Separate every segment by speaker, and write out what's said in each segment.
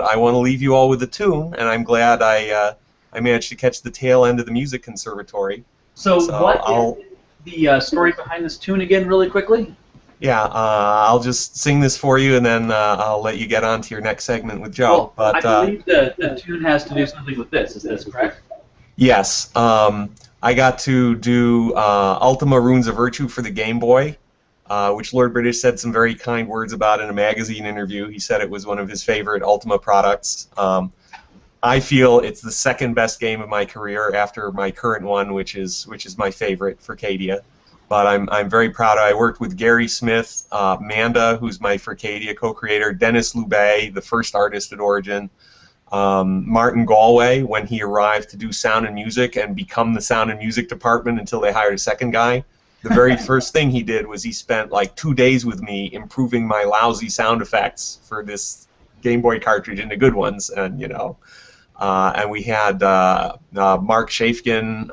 Speaker 1: I want to leave you all with a tune, and I'm glad I managed to catch the tail end of the music conservatory.
Speaker 2: So what is the story behind this tune again, really quickly?
Speaker 1: Yeah, I'll just sing this for you, and then I'll let you get on to your next segment with Joe.
Speaker 2: Well, I believe the tune has to do something with this. Is this correct?
Speaker 1: Yes. I got to do Ultima Runes of Virtue for the Game Boy, which Lord British said some very kind words about in a magazine interview. He said it was one of his favorite Ultima products. I feel it's the second best game of my career after my current one, which is my favorite for Cadia. But I'm very proud. I worked with Gary Smith, Manda, who's my Furcadia co-creator, Dennis Loubet, the first artist at Origin, Martin Galway when he arrived to do sound and music and become the sound and music department until they hired a second guy. The very first thing he did was he spent like 2 days with me improving my lousy sound effects for this Game Boy cartridge into good ones, and and we had Mark Shafkin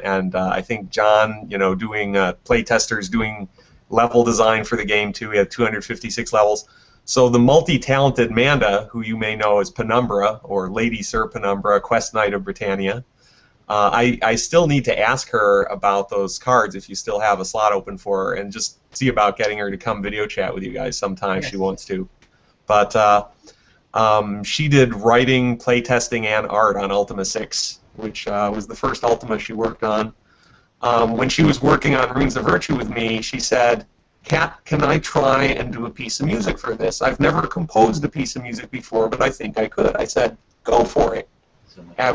Speaker 1: and I think John, doing play testers, doing level design for the game too. We had 256 levels. So the multi-talented Manda, who you may know as Penumbra, or Lady Sir Penumbra, Quest Knight of Britannia, I still need to ask her about those cards if you still have a slot open for her, and just see about getting her to come video chat with you guys sometime if she wants to. But she did writing, playtesting, and art on Ultima 6, which was the first Ultima she worked on. When she was working on Runes of Virtue with me, she said, "Kat, can I try and do a piece of music for this? I've never composed a piece of music before, but I think I could." I said, "Go for it."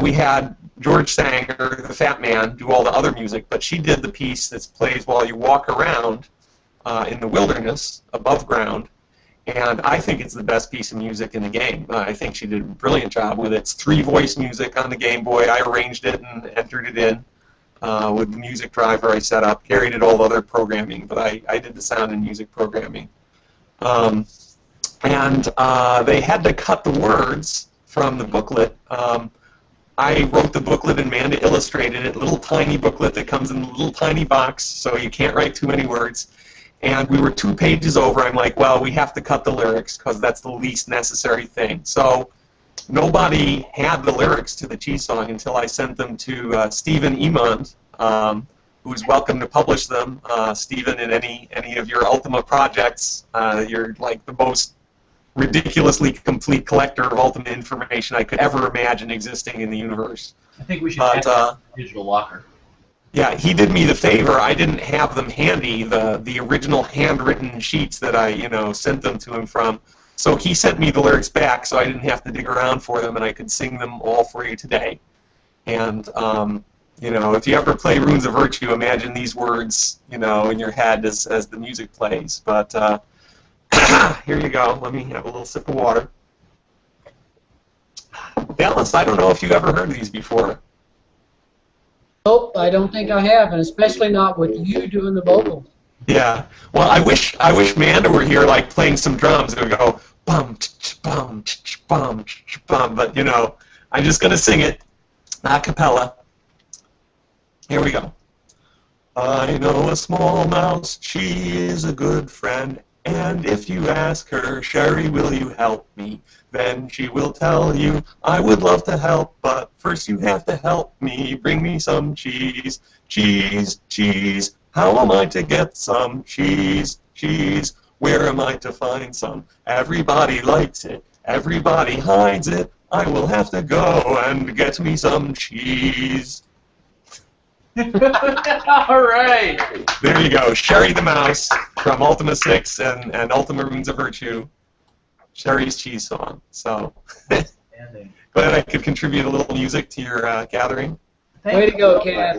Speaker 1: We had George Sanger, the Fat Man, do all the other music, but she did the piece that plays while you walk around in the wilderness, above ground, and I think it's the best piece of music in the game. I think she did a brilliant job with it. It's 3-voice music on the Game Boy. I arranged it and entered it in. With the music driver I set up. Gary did all the other programming, but I did the sound and music programming. And they had to cut the words from the booklet. I wrote the booklet and Manda illustrated it, a little tiny booklet that comes in a little tiny box, so you can't write too many words. And we were 2 pages over. I'm like, well, we have to cut the lyrics because that's the least necessary thing. So nobody had the lyrics to the Cheese Song until I sent them to Stephen Emond, who's welcome to publish them. Stephen, in any of your Ultima projects, you're like the most ridiculously complete collector of Ultima information I could ever imagine existing in the universe.
Speaker 2: I think we should add a digital locker.
Speaker 1: Yeah, he did me the favor. I didn't have them handy, the original handwritten sheets that I sent them to him from. So he sent me the lyrics back, so I didn't have to dig around for them, and I could sing them all for you today. And if you ever play Runes of Virtue, imagine these words, in your head as the music plays. But here you go. Let me have a little sip of water. Dallas, I don't know if you've ever heard of these before.
Speaker 3: Nope, I don't think I have, and especially not with you doing the vocals.
Speaker 1: Yeah. Well, I wish Manda were here, like playing some drums. It would go bum, bum, bum, bum. But I'm just gonna sing it a cappella. Here we go. I know a small mouse. She is a good friend. And if you ask her, Sherry, will you help me? Then she will tell you, I would love to help, but first you have to help me. Bring me some cheese, cheese, cheese. How am I to get some cheese, cheese? Where am I to find some? Everybody likes it. Everybody hides it. I will have to go and get me some cheese.
Speaker 2: All right.
Speaker 1: There you go. Sherry the Mouse from Ultima 6 and Ultima Runes of Virtue. Sherry's Cheese Song. So glad I could contribute a little music to your gathering.
Speaker 3: Way to go, Kat.